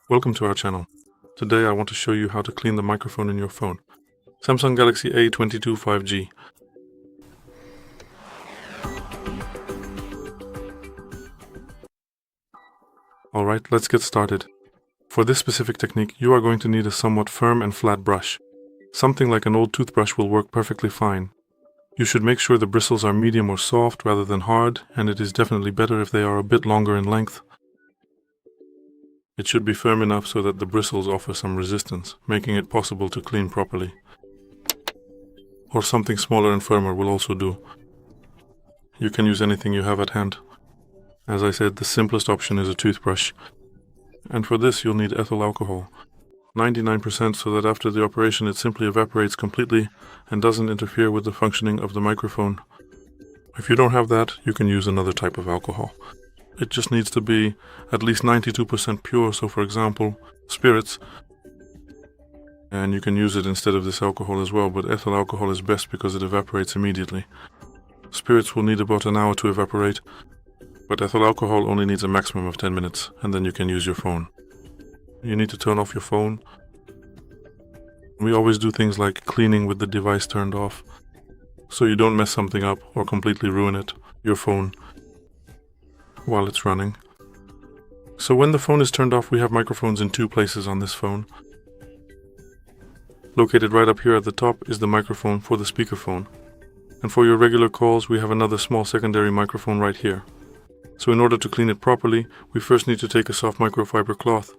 Welcome to our channel. Today I want to show you how to clean the microphone in your phone. Samsung Galaxy A22 5G. Alright, let's get started. For this specific technique, you are going to need a somewhat firm and flat brush. Something like an old toothbrush will work perfectly fine. You should make sure the bristles are medium or soft rather than hard, and it is definitely better if they are a bit longer in length. It should be firm enough so that the bristles offer some resistance, making it possible to clean properly. Or something smaller and firmer will also do. You can use anything you have at hand. As I said, the simplest option is a toothbrush. And for this you'll need ethyl alcohol. 99% so that after the operation it simply evaporates completely and doesn't interfere with the functioning of the microphone. If you don't have that, you can use another type of alcohol. It just needs to be at least 92% pure, so for example, spirits. And you can use it instead of this alcohol as well, but ethyl alcohol is best because it evaporates immediately. Spirits will need about an hour to evaporate, but ethyl alcohol only needs a maximum of 10 minutes, and then you can use your phone. You need to turn off your phone. We always do things like cleaning with the device turned off, so you don't mess something up or completely ruin it, your phone, while it's running. So when the phone is turned off, we have microphones in two places on this phone. Located right up here at the top is the microphone for the speakerphone. And for your regular calls, we have another small secondary microphone right here. So in order to clean it properly, we first need to take a soft microfiber cloth,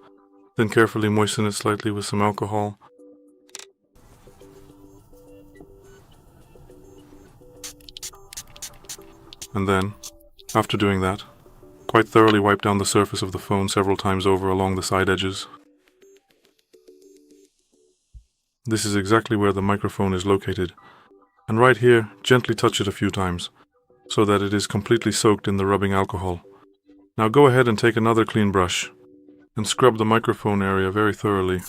then carefully moisten it slightly with some alcohol. And then, after doing that, quite thoroughly wipe down the surface of the phone several times over along the side edges. This is exactly where the microphone is located. And right here, gently touch it a few times, so that it is completely soaked in the rubbing alcohol. Now go ahead and take another clean brush, and scrub the microphone area very thoroughly,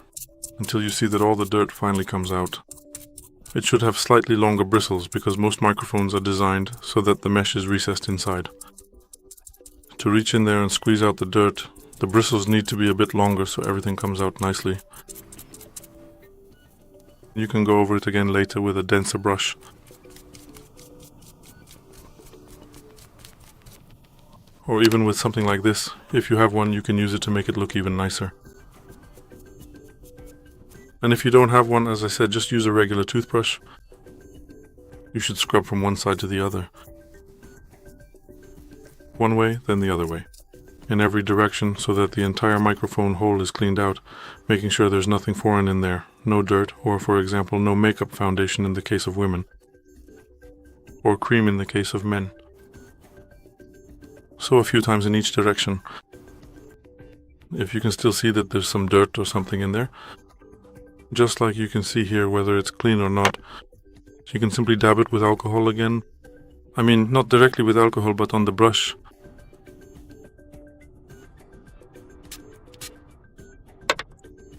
until you see that all the dirt finally comes out. It should have slightly longer bristles, because most microphones are designed so that the mesh is recessed inside. To reach in there and squeeze out the dirt, the bristles need to be a bit longer so everything comes out nicely. You can go over it again later with a denser brush. Or even with something like this. If you have one, you can use it to make it look even nicer. And if you don't have one, as I said, just use a regular toothbrush. You should scrub from one side to the other. One way, then the other way, in every direction so that the entire microphone hole is cleaned out, making sure there's nothing foreign in there, no dirt, or for example, no makeup foundation in the case of women, or cream in the case of men. So a few times in each direction. If you can still see that there's some dirt or something in there, just like you can see here whether it's clean or not, you can simply dab it with alcohol again. I mean, not directly with alcohol, but on the brush.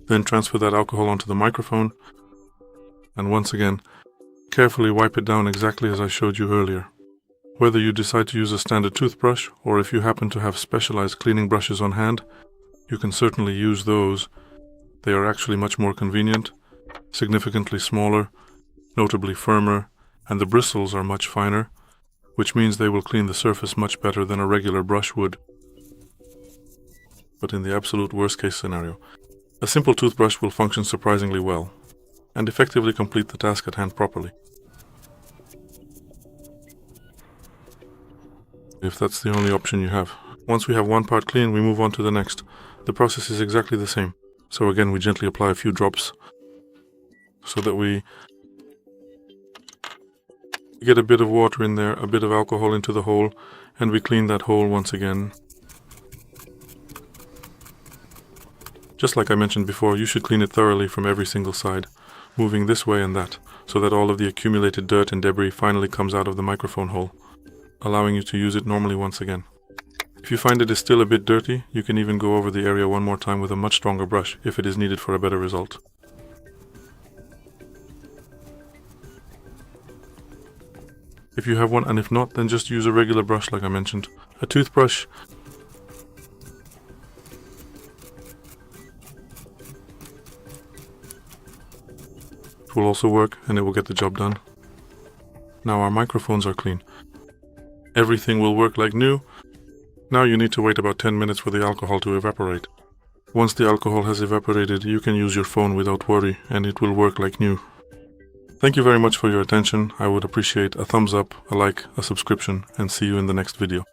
Then transfer that alcohol onto the microphone, and once again, carefully wipe it down exactly as I showed you earlier. Whether you decide to use a standard toothbrush, or if you happen to have specialized cleaning brushes on hand, you can certainly use those. They are actually much more convenient, significantly smaller, notably firmer, and the bristles are much finer, which means they will clean the surface much better than a regular brush would. But in the absolute worst case scenario, a simple toothbrush will function surprisingly well, and effectively complete the task at hand properly. If that's the only option you have. Once we have one part clean, we move on to the next. The process is exactly the same. So again, we gently apply a few drops, so that we get a bit of water in there, a bit of alcohol into the hole, and we clean that hole once again. Just like I mentioned before, you should clean it thoroughly from every single side, moving this way and that, so that all of the accumulated dirt and debris finally comes out of the microphone hole, allowing you to use it normally once again. If you find it is still a bit dirty, you can even go over the area one more time with a much stronger brush if it is needed for a better result. If you have one, and if not, then just use a regular brush like I mentioned. A toothbrush It will also work and it will get the job done. Now our microphones are clean. Everything will work like new. Now you need to wait about 10 minutes for the alcohol to evaporate. Once the alcohol has evaporated, you can use your phone without worry and it will work like new. Thank you very much for your attention. I would appreciate a thumbs up, a like, a subscription, and see you in the next video.